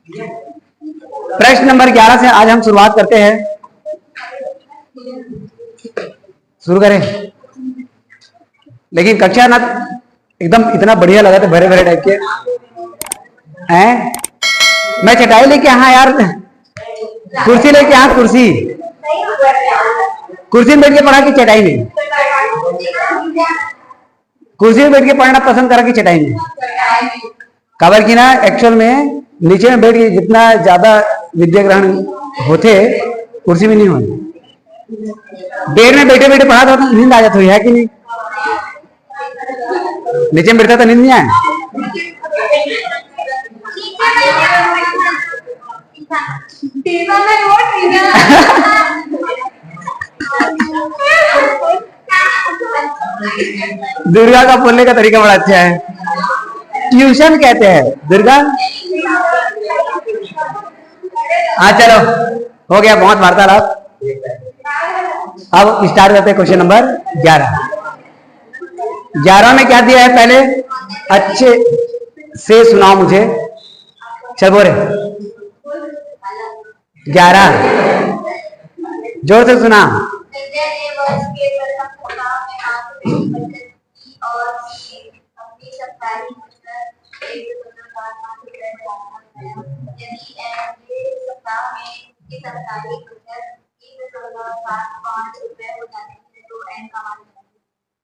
प्रश्न नंबर 11 से आज हम शुरुआत करते हैं। शुरू करें, लेकिन कक्षा ना एकदम इतना बढ़िया लगा था, भरे भरे टाइप के हैं। मैं चटाई लेके यहाँ यार, कुर्सी लेके यहाँ, कुर्सी में बैठ के पढ़ा कि चटाई में? कुर्सी में बैठ के पढ़ना पसंद करा कि चटाई में? काबर की ना एक्चुअल में नीचे में बैठ के जितना ज्यादा विद्या ग्रहण होते कुर्सी में नहीं होते। बेड में बैठे बैठे पढ़ा तो नींद आ जाती है कि नहीं? नीचे में बैठता तो नींद नहीं आए? दुर्गा का बोलने का तरीका बड़ा अच्छा है। ट्यूशन कहते हैं दुर्गा। हाँ चलो, हो गया बहुत वार्तालाप। अब स्टार्ट करते हैं क्वेश्चन नंबर 11। 11 में क्या दिया है पहले अच्छे से सुनाओ मुझे। चल बोले 11 जोर से सुना।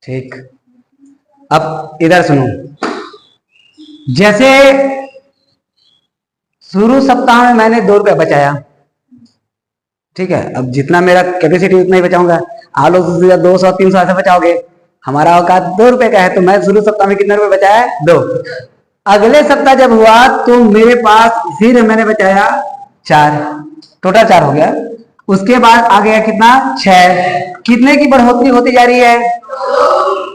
ठीक, अब इधर सुनो। जैसे शुरू सप्ताह में मैंने 2 रुपए बचाया, ठीक है, अब जितना मेरा कैपेसिटी उतना ही बचाऊंगा। आप लोग 200 300 ऐसे बचाओगे, हमारा औकात 2 रुपए का है, तो मैं शुरू सप्ताह में कितने रुपए बचाया? 2। अगले सप्ताह जब हुआ तो मेरे पास फिर मैंने बचाया 4, टोटल 4 हो गया। उसके बाद आ गया कितना? 6। कितने की बढ़ोतरी होती जा रही है?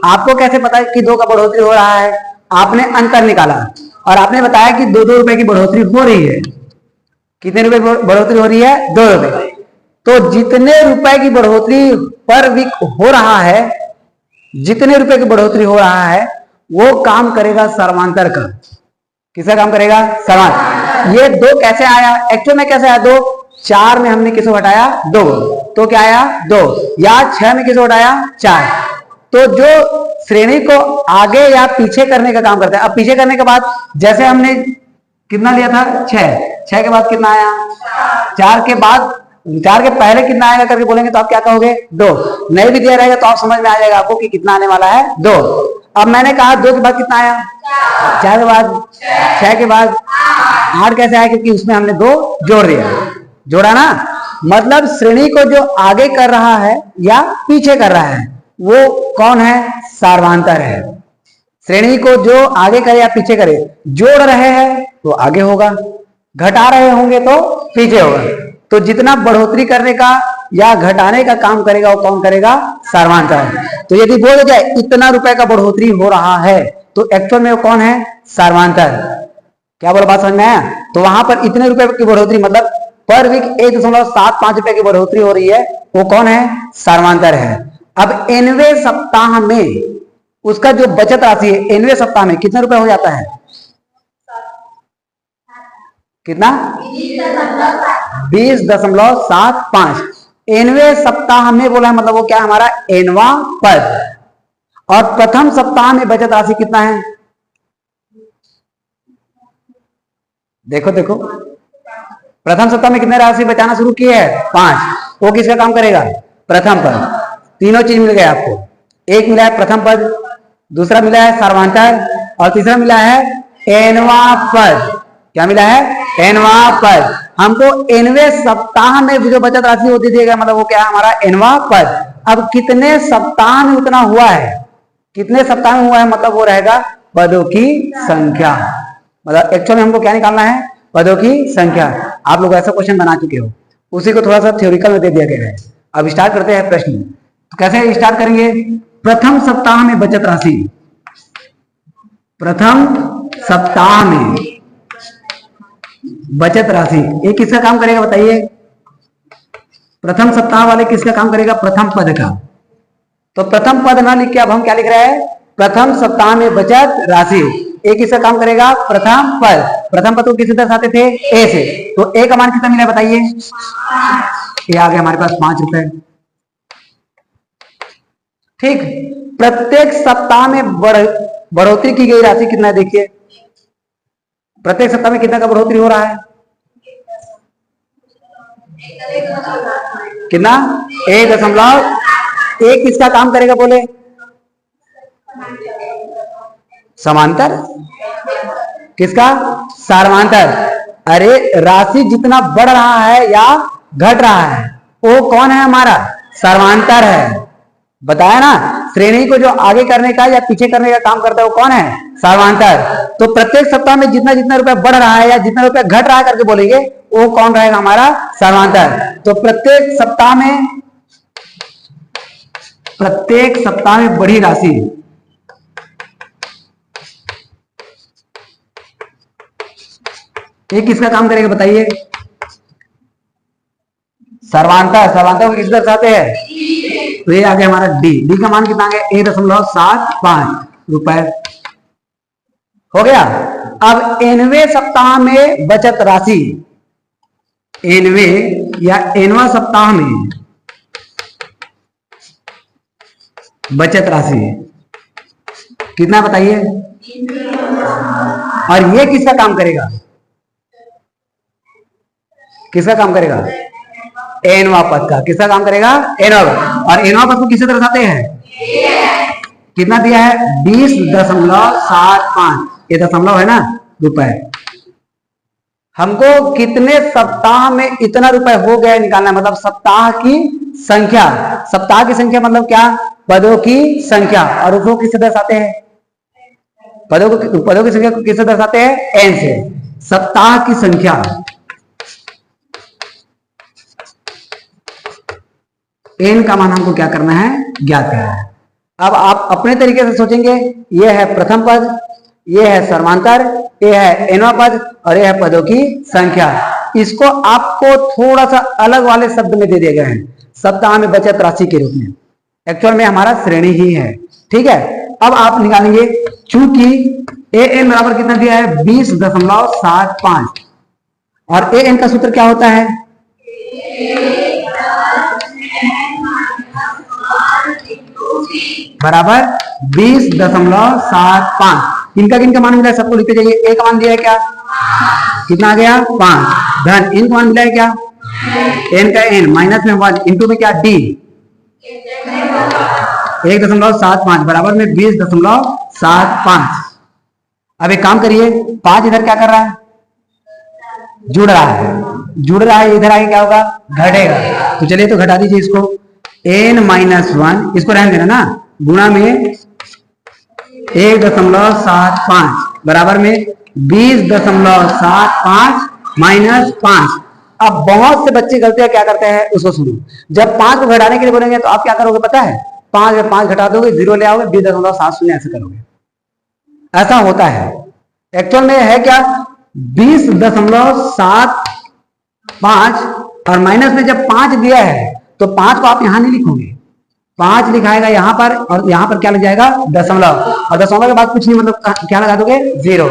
आपको कैसे पता है कि 2 का बढ़ोतरी हो रहा है? आपने अंतर निकाला और आपने बताया कि 2-2 रुपए की बढ़ोतरी हो रही है। कितने रुपए बढ़ोतरी हो रही है? 2 रुपए। तो जितने रुपए की बढ़ोतरी पर वीक हो रहा है, जितने रुपए की बढ़ोतरी हो रहा है, वो काम करेगा सर्वांतर का। किसका काम करेगा? सर्वांतर। ये 2 कैसे आया? एक्चुअल में कैसे आया? 2 4 में हमने किसको घटाया? 2, तो क्या आया? 2। या 6 में किसको घटाया? 4। तो जो श्रेणी को आगे या पीछे करने का काम करता है। अब पीछे करने के बाद जैसे हमने कितना लिया था? 6 के बाद कितना आया? 4 के बाद, 4 के पहले कितना आएगा करके बोलेंगे तो आप क्या कहोगे? 2। नहीं भी दिया रहेगा तो आप समझ में आ जाएगा आपको कि कितना आने वाला है? 2। अब मैंने कहा 2 के बाद कितना आया? 4 के बाद, 6 के बाद 8 कैसे आया? क्योंकि उसमें हमने 2 जोड़ दिया, जोड़ा ना। मतलब श्रेणी को जो आगे कर रहा है या पीछे कर रहा है वो कौन है? सर्वांतर है। श्रेणी को जो आगे करे या पीछे करे, जोड़ रहे हैं तो आगे होगा, घटा रहे होंगे तो पीछे होगा। तो जितना बढ़ोतरी करने का या घटाने का काम करेगा वो कौन करेगा? सर्वांतर। तो यदि बोल जाए इतना रुपए का बढ़ोतरी हो रहा है तो एक्चुअल में वो कौन है? सर्वांतर। क्या बोला? बात समझ में आया? तो वहां पर इतने रुपए की बढ़ोतरी मतलब पर वीक 1.75 रुपए की बढ़ोतरी हो रही है, वो कौन है? सर्वांतर है। अब 9वें सप्ताह में उसका जो बचत राशि है 9वें सप्ताह में कितने रुपए हो जाता है? कितना? 20.75। 9वें सप्ताह में बोला है, मतलब वो क्या है? हमारा 9वां पद। और प्रथम सप्ताह में बचत राशि कितना है? देखो देखो, प्रथम सप्ताह में कितने राशि बचाना शुरू किए है? 5। वो किसका काम करेगा? प्रथम पद। तीनों चीज मिल गया आपको। एक मिला है प्रथम पद, दूसरा मिला है सर्वांतर, और तीसरा मिला है 9वां पद। क्या मिला है? 9वां पद। हमको 9वें सप्ताह में जो बचत राशि होती थी, मतलब वो क्या है? हमारा 9वां पद। अब कितने सप्ताह में उतना हुआ है? कितने सप्ताह में हुआ है मतलब वो रहेगा पदों की संख्या। मतलब एक्चुअली हमको क्या निकालना है? पदों की संख्या। आप लोग ऐसा क्वेश्चन बना चुके हो, उसी को थोड़ा सा थ्योरिकल में दे दिया गया है। अब स्टार्ट करते हैं प्रश्न। तो कैसे स्टार्ट करेंगे? प्रथम सप्ताह में बचत राशि। प्रथम सप्ताह में बचत राशि ये किसका काम करेगा बताइए? प्रथम सप्ताह वाले किसका काम करेगा? प्रथम पद का। तो प्रथम पद ना लिख के अब हम क्या लिख रहे हैं? प्रथम सप्ताह में बचत राशि। ए किसका काम करेगा? प्रथम पद। प्रथम पद को किससे दर्शाते थे? ए से। तो ए का मान कितना मिला बताइए? ये आ गया हमारे पास 5 रुपए। ठीक, प्रत्येक सप्ताह में बढ़ोतरी की गई राशि कितना है देखिए, प्रत्येक सप्ताह में कितना का बढ़ोतरी हो रहा है? कितना? 1.1 किसका काम करेगा बोले? समांतर। किसका? समांतर। अरे राशि जितना बढ़ रहा है या घट रहा है वो कौन है? हमारा समांतर है। बताया ना, श्रेणी को जो आगे करने का या पीछे करने का काम करता है वो कौन है? समांतर। तो प्रत्येक सप्ताह में जितना जितना रुपया बढ़ रहा है या जितना रुपया घट रहा है करके बोलेंगे वो कौन रहेगा? हमारा समांतर। तो प्रत्येक सप्ताह में बढ़ी राशि ये किसका काम करेगा बताइए? सर्वांतर। सर्वांतर को किस दर्शाते हैं? तो ये आ गया हमारा डी। डी का मान कितना आ गया? 1.75 रुपए हो गया। अब nवें सप्ताह में बचत राशि, nवें या nवां सप्ताह में बचत राशि कितना बताइए? और ये किसका काम करेगा? किसका काम करेगा? एनवा पद का। किसका काम करेगा? एनवा। और एनवा पद को किससे दर्शाते हैं? कितना दिया है? 20.75। ये दशमलव है ना, रुपए। हमको कितने सप्ताह में इतना रुपए हो गया निकालना है, मतलब सप्ताह की संख्या। सप्ताह की संख्या मतलब क्या? पदों की संख्या। और उसको किससे दर्शाते हैं? पदों की संख्या को किससे दर्शाते हैं? एन से। सप्ताह की संख्या एन का मान हमको क्या करना है? ज्ञात करना है। अब आप अपने तरीके से सोचेंगे, ये है प्रथम पद, ये है समांतर, ये है एनवा पद और ये है पदों की संख्या। इसको आपको थोड़ा सा अलग वाले शब्द में दे दिए गए हैं, सप्ताह में बचत राशि के रूप में। एक्चुअल में हमारा श्रेणी ही है। ठीक है, अब आप निकालेंगे, चूंकि ए एन बराबर कितना दिया है? 20.75। और ए एन का सूत्र क्या होता है? बराबर 20.75। इनका किनका मान मिला है? सबको लिखते जाइए। ए का मान दिया है क्या? कितना आ गया? 5। धन एन का मान मिला है क्या? एन का एन माइनस में 1 इंटू में क्या? डी 1.75 बराबर में 20.75। अब एक काम करिए, 5 इधर क्या कर रहा है? जुड़ रहा है। जुड़ रहा है, इधर आगे क्या होगा? घटेगा। तो चलिए तो घटा दीजिए इसको। n-1 इसको रहने देना ना, गुणा में 1.75 बराबर में 20.75 माइनस 5। अब बहुत से बच्चे गलतियां क्या करते हैं उसको सुनो। जब 5 को घटाने के लिए बोलेंगे तो आप क्या करोगे पता है? 5 में 5 घटा दोगे, 0 ले आओगे, 20.70 ऐसे करोगे। ऐसा होता है। एक्चुअल में है क्या? 20.75 और माइनस में जब 5 दिया है तो 5 को आप यहां नहीं लिखोगे, 5 लिखाएगा यहां पर और यहां पर क्या लग जाएगा? दशमलव। और दशमलव के बाद कुछ नहीं, मतलब क्या लगा दोगे? 0।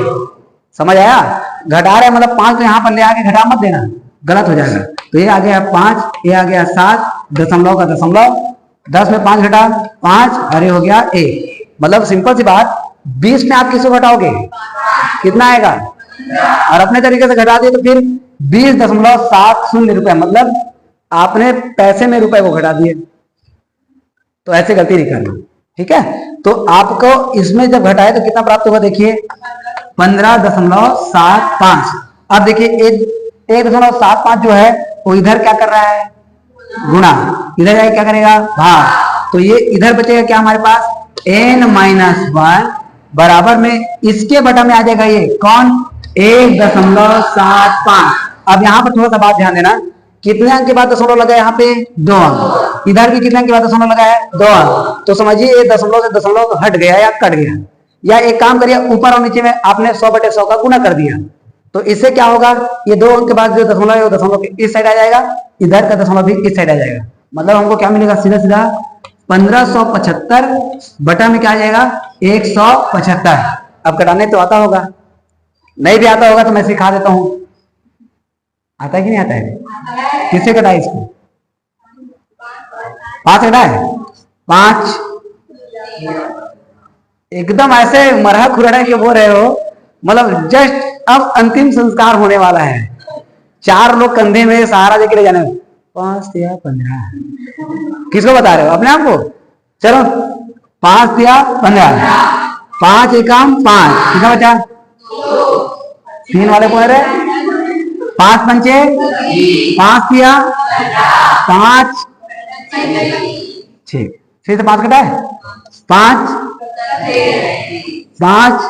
समझ आया? घटा रहे मतलब 5 को यहां पर ले आके घटा मत देना, गलत हो जाएगा। तो ये आ गया 5, ये आ गया 7, दशमलव का दशमलव, 10 में 5 घटा 5 और ये हो गया 1। मतलब सिंपल सी बात, 20 में आप किसको घटाओगे? कितना आएगा? और अपने तरीके से घटा दिए तो फिर 20.70 रुपए, मतलब आपने पैसे में रुपए को घटा दिए। तो ऐसे गलती नहीं करना, ठीक है? तो आपको इसमें जब घटाए तो कितना प्राप्त होगा? देखिए 15.75। अब देखिए 1.75 जो है वो इधर क्या कर रहा है? गुणा। इधर जाके क्या करेगा? भाग। तो ये इधर बचेगा क्या हमारे पास? n-1 बराबर में इसके बटा में आ जाएगा ये कौन? 1.75। अब यहाँ पर थोड़ा सा बात ध्यान देना, कितने अंक के बाद दशमलव लगा है? यहाँ पे 2 अंक। इधर भी कितने अंक के बाद दशमलव लगा है? 2 अंक। तो समझिए ये दशमलव से दशमलव हट गया या कट गया। या एक काम करिए, ऊपर और नीचे में आपने 100/100 का गुना कर दिया, तो इससे क्या होगा? ये 2 अंक के बाद जो दशमलव है वो दशमलव के इस साइड आ जाएगा, इधर का दशमलव भी इस साइड आ जाएगा। मतलब हमको क्या मिलेगा? सीधा सीधा 1575 बटा में क्या आ जाएगा? 175। अब कटाने तो आता होगा, नहीं भी आता होगा तो मैं सिखा देता हूं। आता है कि नहीं आता है? किससे कटाए इसको? 5 कटाए, 5 एकदम ऐसे मरहा खुरड़ा के बोल रहे हो, मतलब जस्ट अब अंतिम संस्कार होने वाला है। 4 लोग कंधे में सहारा देके ले जाने, 5 या 15। किसको बता रहे हो? अपने आप को? चलो 5 या 15, 5 एकम 5, कितना बचा? 3 वाले बोल रहे, 5 पंचे 5 या 5 6, फिर से 5 कटा है, 5 5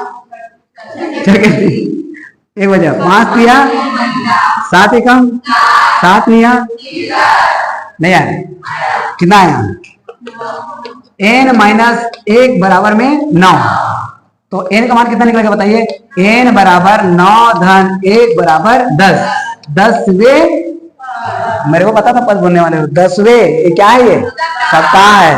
एक बजा, 5 दिया 7 एकम 7 लिया, नहीं आया, कितना आया? n माइनस 1 बराबर में 9। तो n का मान कितना निकलेगा बताइए? n बराबर 9 धन 1 बराबर 10, 10वें, मेरे को पता था पद बोलने वाले हो, 10वें, ये क्या है? ये सप्ताह है।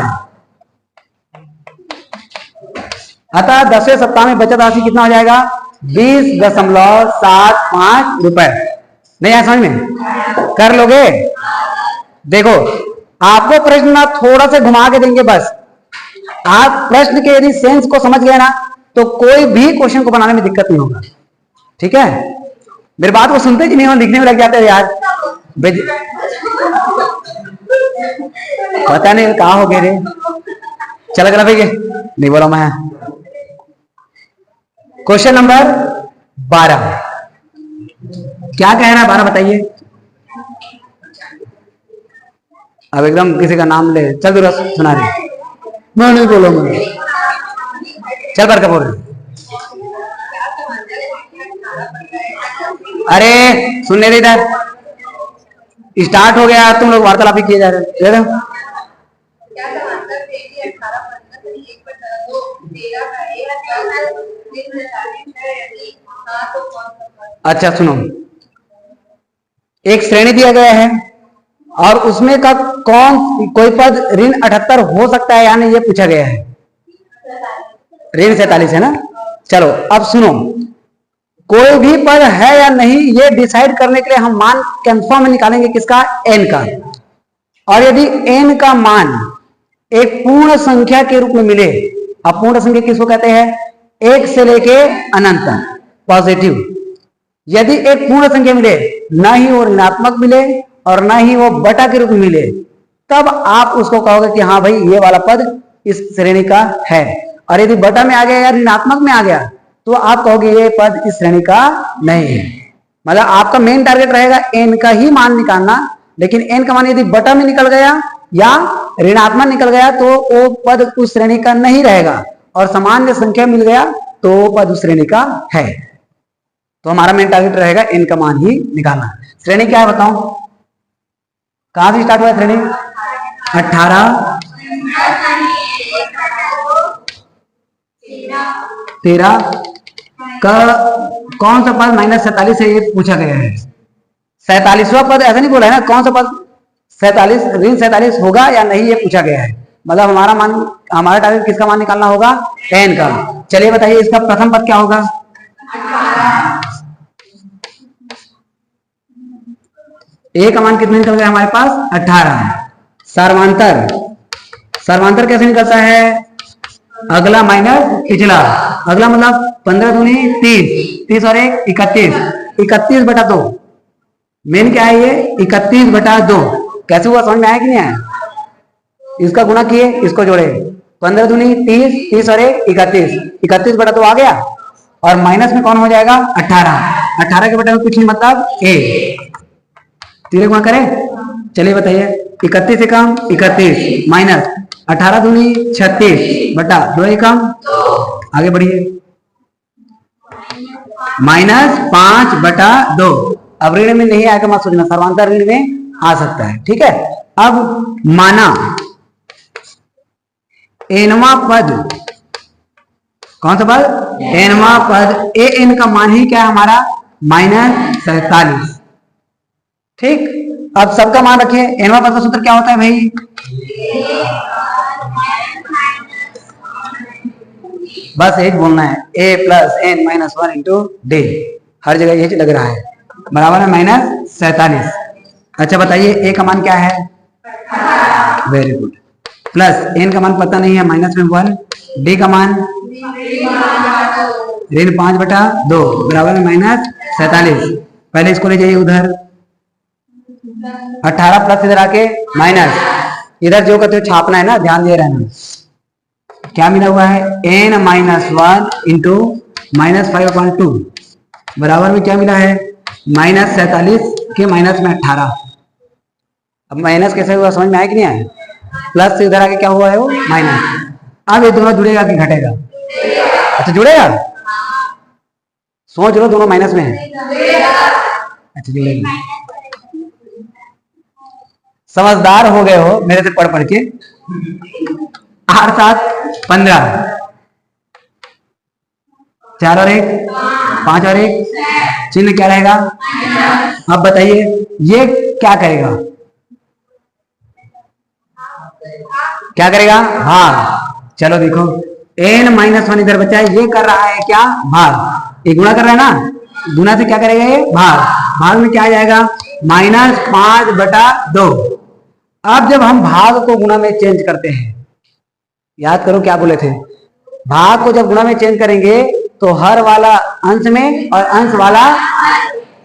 अतः 10वें सप्ताह में बचत राशि कितना हो जाएगा? 20.75 रुपए। नहीं आया समझ में? कर लोगे? देखो आपको प्रश्न ना थोड़ा से घुमा के देंगे, बस आप प्रश्न के यदि सेंस को समझ गए ना तो कोई भी क्वेश्चन को बनाने में दिक्कत नहीं होगा। ठीक है, मेरी बात को सुनते कि नहीं हो, लिखने में लग जाते हो यार। पता नहीं कहा हो गए रे, चल गया भैया, नहीं बोला मैं। क्वेश्चन नंबर 12 क्या कहना है? 12 बताइए। अब एकदम किसी का नाम ले, चल दूर सुना रहे, मैं नहीं बोलो, मैं चल कर बोल रहे। अरे सुनने दे, इधर स्टार्ट हो गया, तुम लोग वार्तालाप ही किए जा रहे हो। अच्छा सुनो, एक श्रेणी दिया गया है और उसमें का कोई पद ऋण 78 हो सकता है या नहीं, ये पूछा गया है। ऋण 47 है ना। चलो अब सुनो, कोई भी पद है या नहीं ये डिसाइड करने के लिए हम मान कंफर्म में निकालेंगे, किसका? n का। और यदि n का मान एक पूर्ण संख्या के रूप में मिले, अब पूर्ण संख्या किसको कहते हैं? 1 से लेके अनंत पॉजिटिव। यदि एक पूर्ण संख्या मिले, ना ही वो ऋणात्मक मिले और ना ही वो बटा के रूप में मिले, तब आप उसको कहोगे कि हाँ भाई ये वाला पद इस श्रेणी का है। और यदि बटा में आ गया या ऋणात्मक में आ गया तो आप कहोगे ये पद इस श्रेणी का नहीं है। मतलब आपका मेन टारगेट रहेगा n का ही मान निकालना, लेकिन n का मान यदि बटा में निकल गया या ऋणात्मक निकल गया तो वो पद उस श्रेणी का नहीं रहेगा, और सामान्य संख्या मिल गया तो वो पद उस श्रेणी का है। तो हमारा मेन टारगेट रहेगा n का मान ही निकालना। श्रेणी क्या है बताओ? कहां से स्टार्ट हुआ श्रेणी? 18, 13 का कौन सा पद -47 है ये पूछा गया है। 47वां पद ऐसा नहीं बोला है ना, कौन सा पद 47 ऋण 47 होगा या नहीं ये पूछा गया है। मतलब हमारा टारगेट किसका मान निकालना होगा? n का। चलिए बताइए इसका प्रथम पद क्या होगा? a का मान कितने निकल गया हमारे पास? 18। सर्वांतर कैसे निकलता है? अगला माइनस पिछला। अगला मतलब 15 दूनी 30, 30 और 1 31, 31/2। मेन क्या है ये? 31/2। कैसे हुआ समझ में आया कि नहीं आया? इसका गुणा किए, इसको जोड़े, 15 दूनी 30, 30 और 1 31, 31/2 आ गया। और माइनस में कौन हो जाएगा? 18। 18 के बटे में कुछ नहीं मतलब a। तीन गुणा करें, चलिए बताइए। 31 एकम 31 माइनस 18 दूनी 36 बटा 2 एकम, आगे बढ़िए, -5/2। अब ऋण में नहीं आएगा मत सोचना, सर्वांतर ऋण में आ सकता है। ठीक है, अब माना एनवा पद, कौन सा पद? एनवा पद, ए एन का मान ही क्या है हमारा? -47। ठीक, अब सबका मान रखिए। एनवा पद का सूत्र क्या होता है भाई? बस यही बोलना है, a plus n minus 1 into D, हर जगह यही लग रहा है, बराबर है -47। अच्छा बताइए a का मान क्या है? Very good. प्लस n का मान पता नहीं है, माइनस में 1, d का मान ऋण 5/2 बराबर में -47। पहले इसको ले जाइए उधर, 18 प्लस इधर आके माइनस, इधर जो कहते हो छापना है ना, ध्यान दे रहना। क्या मिला हुआ है? n माइनस 1 इंटू -5/2 बराबर में क्या मिला है? -47 के माइनस में 18। अब माइनस कैसे हुआ समझ में आया कि नहीं आया? प्लस से इधर आके क्या हुआ है? वो माइनस। अब ये दोनों जुड़ेगा कि घटेगा? अच्छा जुड़ेगा, सोच लो दोनों माइनस में है। अच्छा जुड़ेगा, समझदार हो गए हो मेरे से पढ़ के। 8 7 15, 4 और 1 5 और 1, चिन्ह क्या रहेगा? अब बताइए ये क्या करेगा? क्या करेगा? भाग। चलो देखो, n माइनस 1 इधर बचा है, ये कर रहा है क्या? भाग। ये गुणा कर रहा है ना, गुणा से क्या करेगा? ये भाग। भाग में क्या आ जाएगा? -5/2। अब जब हम भाग को गुणा में चेंज करते हैं, याद करो क्या बोले थे, भाग को जब गुणा में चेंज करेंगे तो हर वाला अंश में और अंश वाला,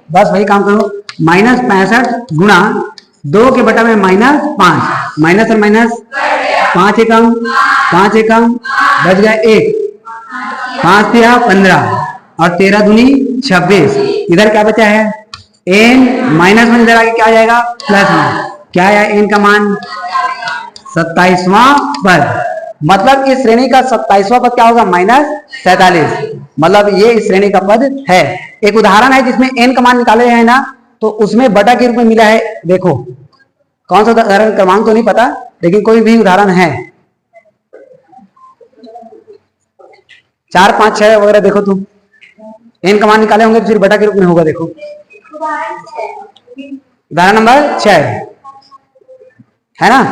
बस वही काम करो। -65 गुणा 2 के बटा में -5, माइनस और माइनस 5 एकम 5 एकम बच गया 1, 5 3 15 और 13 दूनी 26। इधर क्या बचा है? n माइनस 1 इधर आगे क्या आ जाएगा? प्लस 1। क्या है n का मान? 27वां पद। मतलब इस श्रेणी का 27वां पद क्या होगा? -47। मतलब ये इस श्रेणी का पद है। एक उदाहरण है जिसमें n का मान निकाले हैं ना, तो उसमें बटा के रूप में मिला है। देखो कौन सा उदाहरण, क्रमांक तो नहीं पता, लेकिन कोई भी उदाहरण है, 4 5 6 वगैरह देखो तुम, n का मान निकाले होंगे तो फिर बटा के रूप में होगा। देखो उदाहरण नंबर 6 है ना,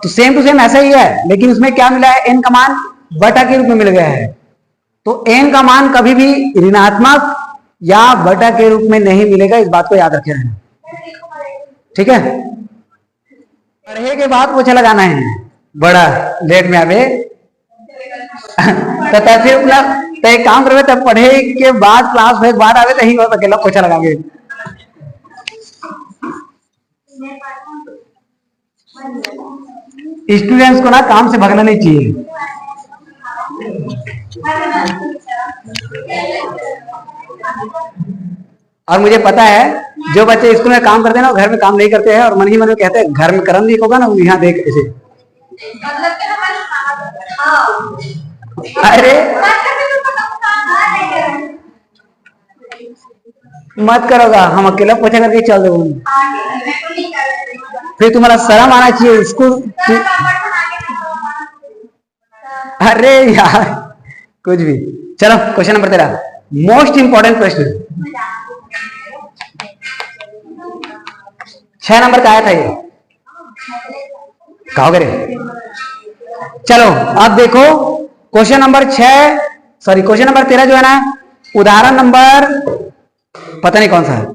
तो सेम टू सेम ऐसा ही है, लेकिन उसमें क्या मिला है? n का मान बटा के रूप में मिल गया है। तो n का मान कभी भी ऋणात्मक या बटा के रूप में नहीं मिलेगा, इस बात को याद रखे रहना, ठीक है? पढ़े के बाद पोछा लगाना है, बड़ा लेट में आवे तो तैसे तो एक काम करवे, तब पढ़े के बाद क्लास में बाद आवे तो ही हो सकेला पोछा लगावे। स्टूडेंट्स को ना काम से भागना नहीं चाहिए। और मुझे पता है जो बच्चे स्कूल में काम करते हैं ना, घर में काम नहीं करते हैं और मन ही मन में कहते हैं घर में कर्म नहीं होगा ना, यहाँ देख ऐसे। अरे मत करोगा, हम अकेला पोछा करके चल दो, फिर तुम्हारा शर्म आना चाहिए स्कूल। अरे यार कुछ भी। चलो क्वेश्चन नंबर 13, मोस्ट इंपॉर्टेंट प्रश्न, 6 नंबर का आया था ये, कहोगे रे? चलो अब देखो question number 6, sorry question number 13 जो है ना, उदाहरण नंबर पता नहीं कौन सा है,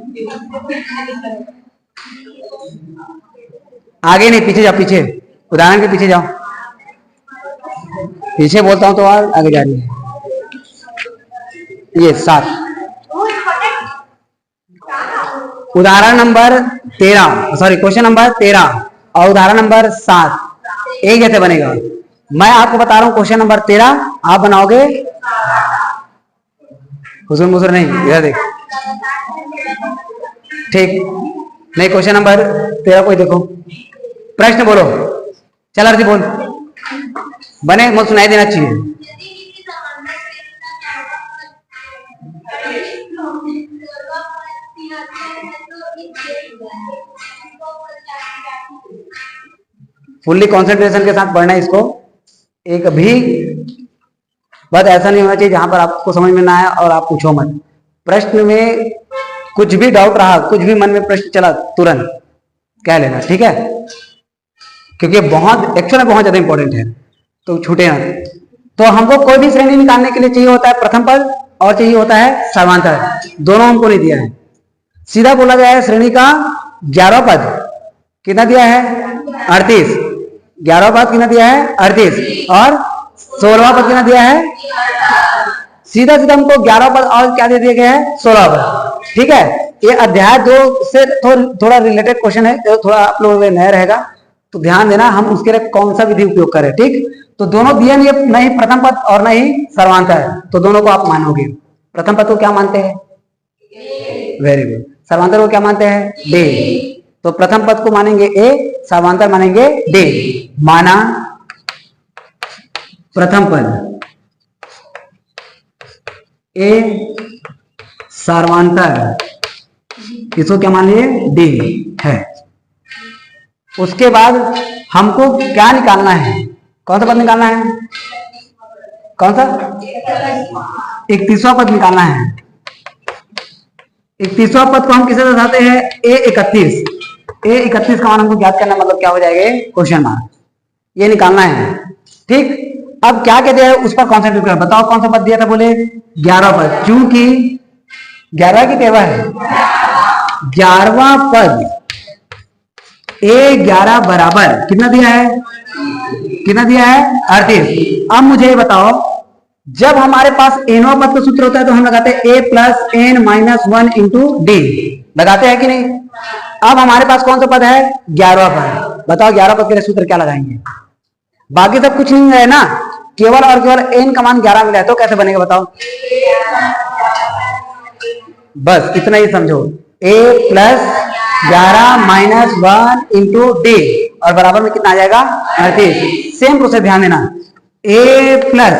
आगे नहीं पीछे जाओ, पीछे उदाहरण के पीछे जाओ, पीछे बोलता हूं तो आगे जा रही है। ये 7, उदाहरण नंबर 13, सॉरी क्वेश्चन नंबर 13 और उदाहरण नंबर 7 एक जैसे बनेगा। मैं आपको बता रहा हूं क्वेश्चन नंबर 13 आप बनाओगे, हुजूर मुजूर नहीं, इधर देख, ठीक नहीं? क्वेश्चन नंबर 13 कोई देखो, प्रश्न बोलो, चल अर्जी बोल, बने मुझे सुनाई देना चाहिए। फुल्ली कंसंट्रेशन के साथ पढ़ना है इसको, एक भी बात ऐसा नहीं होना चाहिए जहां पर आपको समझ में ना आया और आप पूछो मत। प्रश्न में कुछ भी डाउट रहा, कुछ भी मन में प्रश्न चला, तुरंत कह लेना, ठीक है? क्योंकि बहुत एक्चुअली बहुत ज्यादा इंपॉर्टेंट है, तो छूटे ना। तो हमको कोई भी श्रेणी निकालने के लिए चाहिए होता है प्रथम पद और चाहिए होता है सर्वांतर, दोनों हमको नहीं दिया है। सीधा बोला गया है श्रेणी का 11वां पद कितना दिया है 38, 11वां पद कितना दिया है 38 और 16वां पद कितना दिया है, सीधा सीधा हमको 11वां पद और क्या दे दिया गया है 16वां पद। ठीक है, ये अध्याय 2 से थोड़ा रिलेटेड क्वेश्चन है, तो थोड़ा आप लोगों के नया रहेगा तो ध्यान देना हम उसके लिए कौन सा विधि उपयोग करें। ठीक, तो दोनों दिए नहीं प्रथम पद और नहीं सर्वांतर है, तो दोनों को आप मानोगे। प्रथम पद को क्या मानते हैं, वेरी गुड। सर्वांतर को क्या मानते हैं, डे। तो प्रथम पद को मानेंगे ए, सर्वांतर मानेंगे डे। माना प्रथम पद ए, सर्वांतर इसको क्या मान लिए डी है। उसके बाद हमको क्या निकालना है, कौन सा पद निकालना है, कौन सा 31वां पद निकालना है। 31वां पद को हम किसे दर्शाते हैं, A31। A31 का मान हमको ज्ञात करना, मतलब क्या हो जाएगा क्वेश्चन मार्क, ये निकालना है। ठीक, अब क्या कहते हैं उस पर कॉन्सेंट्रेट कर, बताओ कौन सा पद दिया था, बोले 11वां पद, क्योंकि 11 की टेबल है 11वां पद A11 बराबर कितना दिया है, कितना दिया है 38। अब मुझे ये बताओ, जब हमारे पास nवां पद का सूत्र होता है तो हम लगाते हैं a plus n minus 1 into D, लगाते हैं कि नहीं। अब हमारे पास कौन सा पद है 11वां पद, बताओ 11 पद के लिए सूत्र क्या लगाएंगे, बाकी सब कुछ नहीं है ना, केवल और केवल n का मान 11 मिला है, तो कैसे बनेगा बताओ, बस इतना ही समझो, a plus 11 minus 1 into D और बराबर में कितना आ जाएगा 38। सेम प्रोसेस ध्यान देना, a plus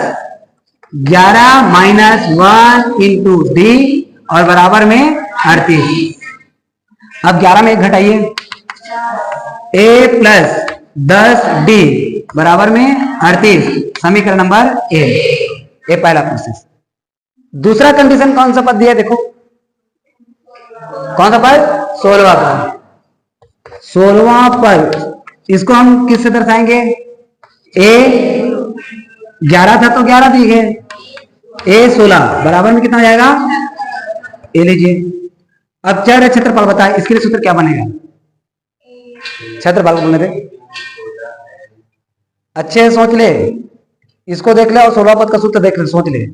11 minus 1 into D और बराबर में 38। अब 11 में 1 घटाइए, a प्लस 10 डी बराबर में 38, समीकरण नंबर ए। ये पहला प्रोसेस। दूसरा कंडीशन कौन सा पद दिया, देखो कौन सा पद, 16वां पद। 16वां पद इसको हम किससे दर्शाएंगे, a 11 था तो 11 दी है, a 16 बराबर में कितना आ जाएगा, ए लीजिए। अब चर क्षेत्रफल बताए, इसके लिए सूत्र क्या बनेगा, क्षेत्रफल बोलने दे, अच्छे सोच ले, इसको देख ले और 16 पद का सूत्र देख ले, सोच ले,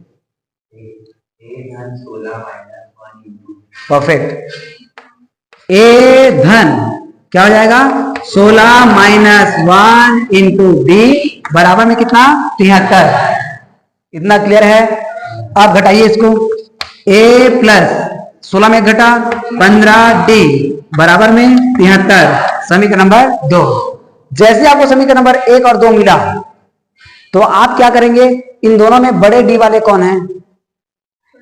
परफेक्ट। ए धन क्या हो जाएगा 16 माइनस 1 इंटू डी बराबर में कितना 73, इतना क्लियर है। आप घटाइए इसको, a प्लस 16 में घटा 15 डी बराबर में 73, समीकरण नंबर 2। जैसे आपको समीकरण नंबर 1 और 2 मिला तो आप क्या करेंगे, इन दोनों में बड़े डी वाले कौन है,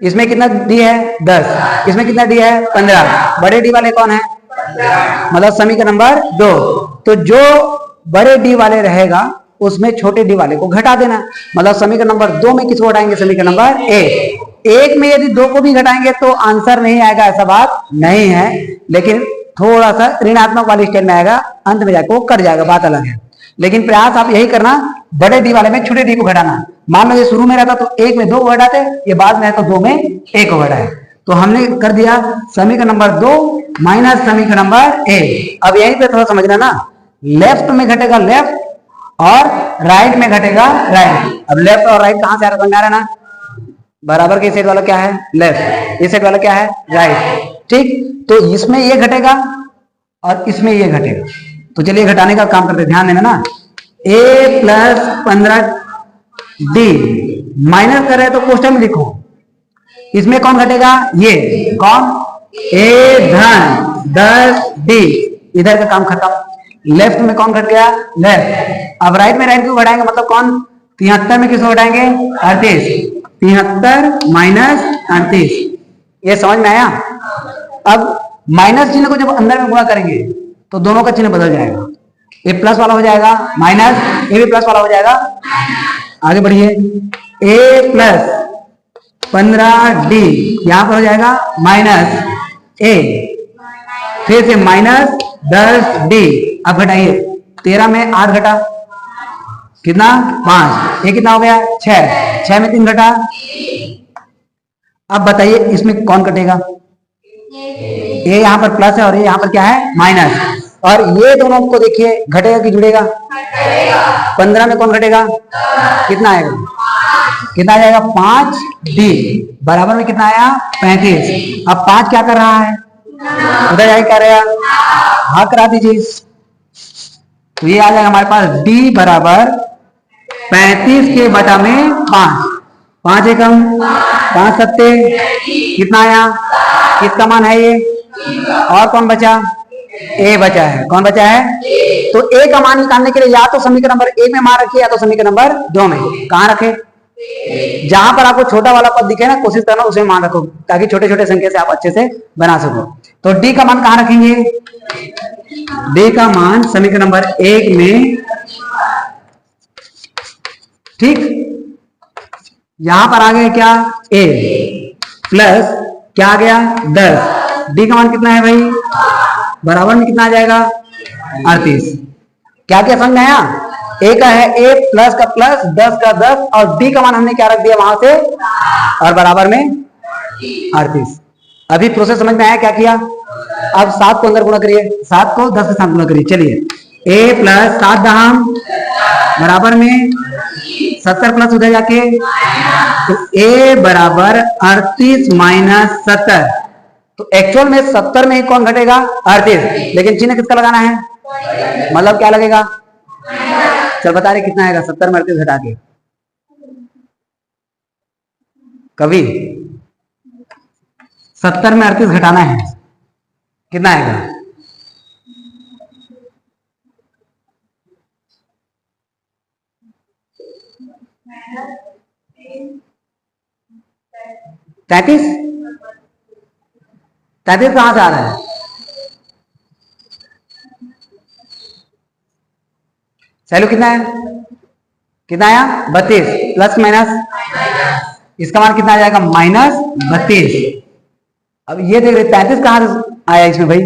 इसमें कितना डी है 10, इसमें कितना डी है 15, बड़े डी वाले कौन है, मतलब समीकरण नंबर 2। तो जो बड़े डी वाले रहेगा उसमें छोटे डी वाले को घटा देना, मतलब समीकरण नंबर 2 में किसको घटाएंगे, समीकरण नंबर 1 में यदि 2 को भी घटाएंगे तो आंसर नहीं आएगा, ऐसा बात नहीं है, लेकिन थोड़ा सा ऋणात्मक वाली स्टेज में आएगा, अंत में जाकर वो कट जाएगा, बात अलग है। लेकिन प्रयास आप यही करना, बड़े डी वाले में छोटे डी को घटाना। मान लो ये शुरू में रहता तो 1 में 2 को घटाते, ये बाद में है तो 2 में 1 को घटाए, तो हमने कर दिया समीकरण नंबर 2 माइनस समीकरण नंबर 1। अब यहीं पे थोड़ा समझना ना, लेफ्ट में घटेगा लेफ्ट और राइट में घटेगा राइट। अब लेफ्ट और राइट कहां से आ रहा है ना, बराबर के साइड वाला क्या है लेफ्ट, इस साइड वाला क्या है राइट। ठीक, तो इसमें ये घटेगा और इसमें ये घटेगा, तो चलिए घटाने का काम करते, ध्यान देना ना। a प्लस 15 डी माइनस कर रहे हैं तो कोष्ठक में लिखो, इसमें कौन घटेगा, ये कौन, a धन 10 डी, इधर का काम खत्म। लेफ्ट में कौन घट गया, लेफ्ट। अब राइट में राइट को घटाएंगे, मतलब कौन 73 में किसको घटाएंगे 38, 73 माइनस 38, ये समझ में आया। अब माइनस चिन्ह को जब अंदर में गुणा करेंगे तो दोनों का चिन्ह बदल जाएगा, ए प्लस वाला हो जाएगा माइनस, ए भी प्लस वाला हो जाएगा। आगे बढ़िए, ए प्लस 15 डी यहां पर हो जाएगा माइनस ए, फिर से माइनस 10 डी। अब घटाइए, 13 में 8 घटा, कितना 5, ये कितना हो गया 6, 6 में 3 घटा। अब बताइए इसमें कौन कटेगा? ये यहाँ पर प्लस है और ये यहाँ पर क्या है माइनस, और ये दोनों को देखिए घटेगा कि जुड़ेगा? 15 में कौन घटेगा? कितना आएगा? कितना आ जाएगा? 5D बराबर में कितना आया? 35। अब 5 क्या कर रहा है? उधर जाके क्या रहेगा? भाग करा दीजिए, तो ये आ जाएगा हमारे पास D बराबर 35 के बटा में 5, 5 एकम 5 सत्ते कितना आया? किसका मान है ये? और कौन बचा? ए बचा है। कौन बचा है? तो ए का मान निकालने के लिए या तो समीकरण नंबर 1 में मान रखिए या तो समीकरण नंबर 2 में। कहां रखे? जहां पर आपको छोटा वाला पद दिखे ना, कोशिश करना उसे मान रखो ताकि छोटे छोटे संख्या से आप अच्छे से बना सको। तो डी का मान कहां रखेंगे? डी का मान समीकरण नंबर 1 में, ठीक। यहां पर आ गया क्या? ए प्लस क्या आ गया? 10। डी का मान कितना है भाई? बराबर में कितना आ जाएगा? 38। क्या क्या समझ में आया? ए का है ए, प्लस का प्लस, 10 का 10, और डी का मान हमने क्या रख दिया वहां से? और बराबर में 38। अभी प्रोसेस समझ में आया क्या किया? अब 7 को अंदर गुणा करिए, 7 को 10 के साथ गुणा करिए। चलिए ए प्लस 7 दहम बराबर में 70 प्लस उधर जाके, तो ए बराबर 38 माइनस 70। तो एक्चुअल में 70 में कौन घटेगा? 38, लेकिन चिन्ह किसका लगाना है? मतलब क्या लगेगा? चल बता रहे कितना आएगा 70 में 38 घटा के? कभी 70 में 38 घटाना है, कितना आएगा? तैतीस। 33 कहां से आ रहा है? सैलू कितना है? कितना आया? 32 प्लस माइनस, इसका मान कितना आ जाएगा? माइनस 32। अब ये देख रहे 33 कहां से आया इसमें भाई?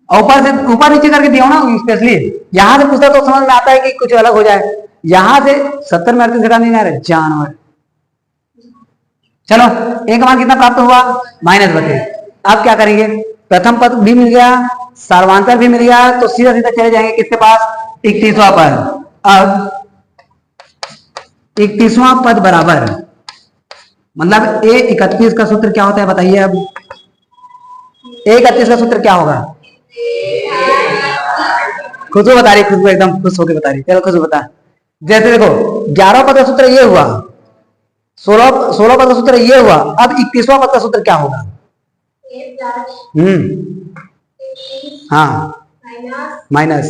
ऊपर से ऊपर नीचे करके दिया ना स्पेशली, यहां से पूछता तो समझ में आता है कि कुछ अलग हो जाए। यहां से 70 में 38 घटा नहीं आ रहा जानवर। चलो ए का मान कितना प्राप्त हुआ? माइनस 32। अब क्या करेंगे? प्रथम पद भी मिल गया, सर्वांतर भी मिल गया, तो सीधा सीधा चले जाएंगे किसके पास? 31वां पद। अब 31वां पद बराबर, मतलब ए 31 का सूत्र क्या होता है बताइए? अब ए 31 का सूत्र क्या होगा? खुशबू बता रही, खुशबू एकदम खुश होकर बता रही। चलो खुशबू बता। जैसे देखो 11 पद का सूत्र ये हुआ, 16 पद का सूत्र ये हुआ, अब 31वां पद का सूत्र क्या होगा? हाँ माइनस,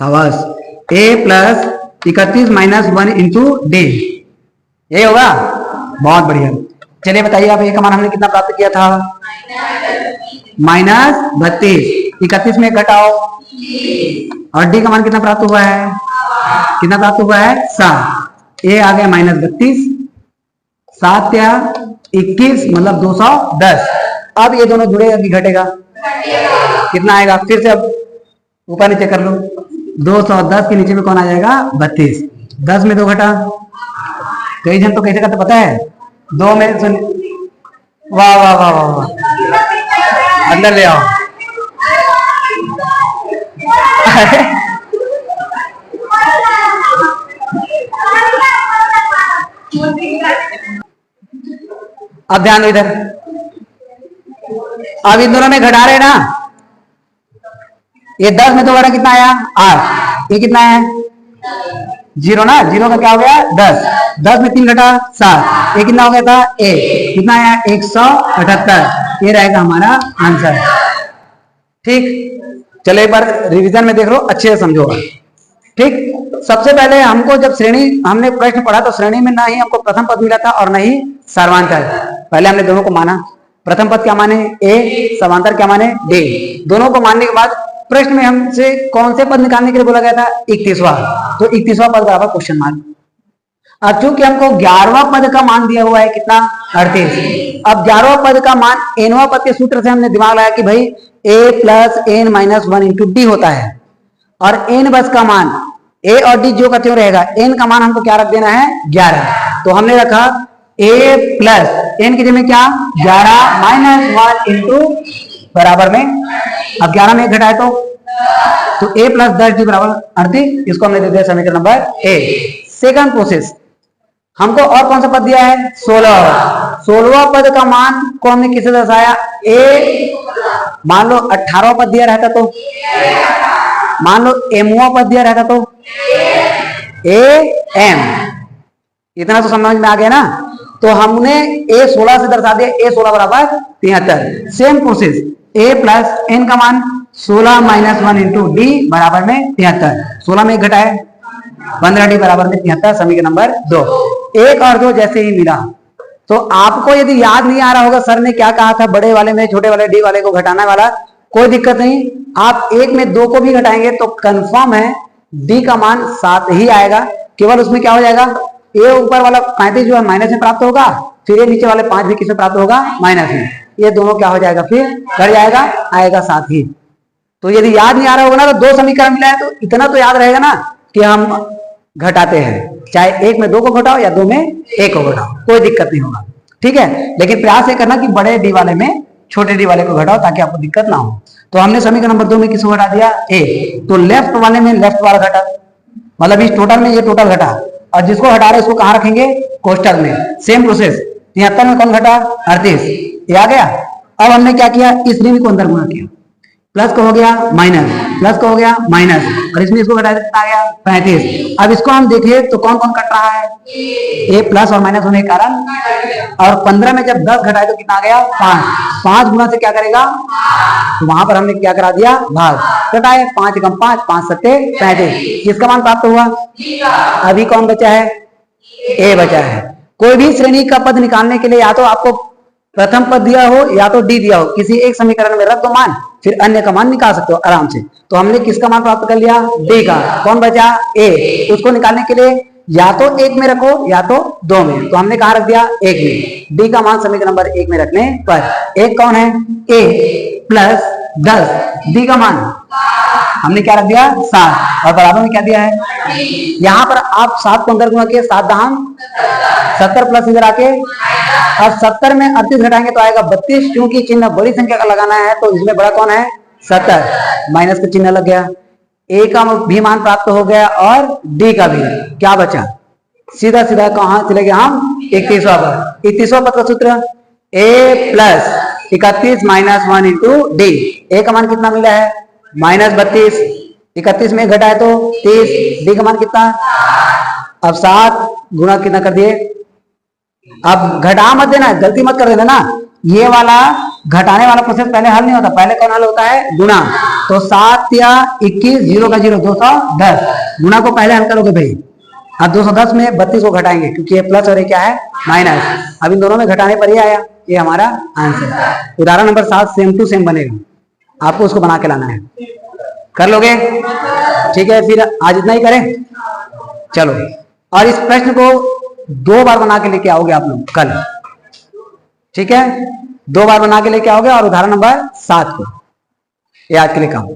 शाबाश। ए प्लस 31 माइनस 1 इंटू डी, ये होगा। बहुत बढ़िया। चलिए बताइए अब ए का मान हमने कितना प्राप्त किया था? माइनस 32। 31 में घटाओ, और डी का मान कितना प्राप्त हुआ है? कितना प्राप्त हुआ है? 7। ए आ गया माइनस 32, 7 या 21 मतलब 210। अब ये दोनों जुड़ेगा कि घटेगा? कितना आएगा? फिर से अब ऊपर नीचे कर लो। 210 के नीचे में कौन आ जाएगा? 32। 10 में 2 घटा, कई जन तो कैसे करते पता है? 2 में सुन, वाह वाह वाह वाह वाह, अंदर ले आओ। अब ध्यान दो इधर, अब इन दोनों में घटा रहे ना, ये 10 में 2 घटा कितना आया? 8। ये कितना है? 0 ना, 0 का क्या हो गया? 10। 10 में 3 घटा 7। ये कितना हो गया था? ए कितना आया? 178। ये रहेगा हमारा आंसर। ठीक, चलो एक बार रिवीजन में देख लो, अच्छे से समझो। ठीक, सबसे पहले हमको जब श्रेणी हमने प्रश्न पढ़ा तो श्रेणी में ना ही हमको प्रथम पद मिला था और ना ही सर्वांतर। पहले हमने दोनों को माना, प्रथम पद क्या माने? ए, सर्वांतर क्या माने? डी। दोनों को मानने के बाद प्रश्न में हमसे कौन से पद निकालने के लिए बोला गया था? 31वां। तो 31वां पद बराबर क्वेश्चन मार्क। अब चूंकि हमको 11वां पद का मान दिया हुआ है कितना 38, अब 11वां पद का मान nवां पद के सूत्र से हमने दिमाग लगाया कि भाई a plus n minus one into d होता है, और एन बस का मान a और d जो का त्यों रहेगा, n का मान हमको क्या रख देना है 11, तो हमने रखा a प्लस एन की जगह क्या 11 माइनस वन इंटू बराबर में, अब 11 में घटाए तो a प्लस 10d बराबर 38, इसको हमने दे दिया समीकरण नंबर ए। सेकंड प्रोसेस, हमको और कौन सा पद दिया है 16वां पद का मान को हमने किसे दर्शाया a, मान लो 18वां पद दिया रहता तो, मान लो mवां पद दिया रहता तो a m, इतना तो समझ में आ गया ना, तो हमने a 16 से दर्शा दिया a 16 बराबर 73। Same process a plus n का मान 16 माइनस वन इंटू डी बराबर में 73, 16 में घटाए 15d बराबर में 73, समीकरण नंबर 2। एक और दो जैसे ही मिला, तो आपको यदि याद नहीं आ रहा होगा सर ने क्या कहा था बड़े वाले में छोटे वाले डी वाले को घटाने वाला, कोई दिक्कत नहीं, आप एक में दो को भी घटाएंगे तो कंफर्म है डी का मान 7 ही आएगा, केवल उसमें क्या हो जाएगा ए ऊपर वाला 35 जो है माइनस में प्राप्त होगा, फिर ये नीचे वाले 5 भी किसमें प्राप्त होगा माइनस में, ये दोनों क्या हो जाएगा फिर कर जाएगा, आएगा 7 ही। तो यदि याद नहीं आ रहा होगा ना तो दो समीकरण मिला है तो इतना तो याद रहेगा ना कि हम घटाते हैं, चाहे एक में दो को घटाओ या दो में एक को घटाओ, कोई दिक्कत नहीं होगा, ठीक है। लेकिन प्रयास ये करना कि बड़े डी वाले में छोटे डी वाले को घटाओ ताकि आपको दिक्कत ना हो। तो हमने समीकरण नंबर 2 में किसको घटा दिया ए, तो लेफ्ट वाले में लेफ्ट वाला घटा, मतलब इस टोटल में ये टोटल घटा, और जिसको हटा रहे इसको कहाँ रखेंगे कोष्टक में। सेम प्रोसेस 73 में कौन घटा 38, ये आ गया। अब हमने क्या किया इस ऋण को अंदर गुणा किया, प्लस को हो गया माइनस, प्लस को हो गया माइनस, और इसमें इसको घटाया कितना आ गया 35। अब इसको हम देखें तो कौन कौन कट रहा है ए प्लस और माइनस होने के कारण, और 15 में जब 10 घटाए तो कितना आ गया 5, 5 गुना से क्या करेगा, तो वहां पर हमने क्या करा दिया भाग, घटाए 5 कम 5, 5 सत्ते 35, किसका मान प्राप्त हुआ, अभी कौन बचा है ए बचा है। कोई भी श्रेणी का पद निकालने के लिए या तो आपको प्रथम पद दिया हो या तो डी दिया हो, किसी एक समीकरण में रख दो मान, फिर अन्य का मान निकाल सकते हो आराम से। तो हमने किसका मान प्राप्त कर लिया डी का, कौन बचा ए, उसको निकालने के लिए या तो एक में रखो या तो दो में, तो हमने कहा रख दिया एक में, डी का मान समीकरण नंबर 1 में रखने पर एक कौन है ए प्लस 10, डी का मान हमने क्या रख दिया 7, और बराबर में क्या दिया है, यहाँ पर आप 7 को अंदर गुणा किए 7 दहाम 70 प्लस इधर आके, अब 70 में 38 घटाएंगे तो आएगा 32, क्योंकि चिन्ह बड़ी संख्या का लगाना है तो इसमें बड़ा कौन है 70, माइनस का चिन्ह लग गया, ए का भी मान प्राप्त हो गया और डी का भी, क्या बचा सीधा सीधा कहां चले गए हम 31वां पद, 31वां पद का सूत्र ए प्लस 31 माइनस 1 इंटू डी, ए का मान कितना मिला है -32, 31 में घटाए तो 30, डी का मान कितना, अब 7 गुणा कितना कर दिए, अब घटा मत देना, गलती मत कर देना ना, ये वाला घटाने वाला प्रोसेस पहले हल नहीं होता, पहले कौन हल होता है गुणा, तो 7 या 21 0 का 0 210, गुणा को पहले हल करोगे भाई, अब 210 में 32 को घटाएंगे क्योंकि ये प्लस और ये क्या है माइनस, अब इन दोनों में घटाने पर ही आया, ये हमारा आंसर। उदाहरण नंबर 7 सेम टू सेम बनेगा, आपको उसको बना के लाना है, कर लोगे ठीक है। फिर आज इतना ही करें, चलो, और इस प्रश्न को 2 बार बना के लेके आओगे आप लोग कल, ठीक है, 2 बार बना के लेके आओगे, और उदाहरण नंबर 7 को ये आज के लिए काम।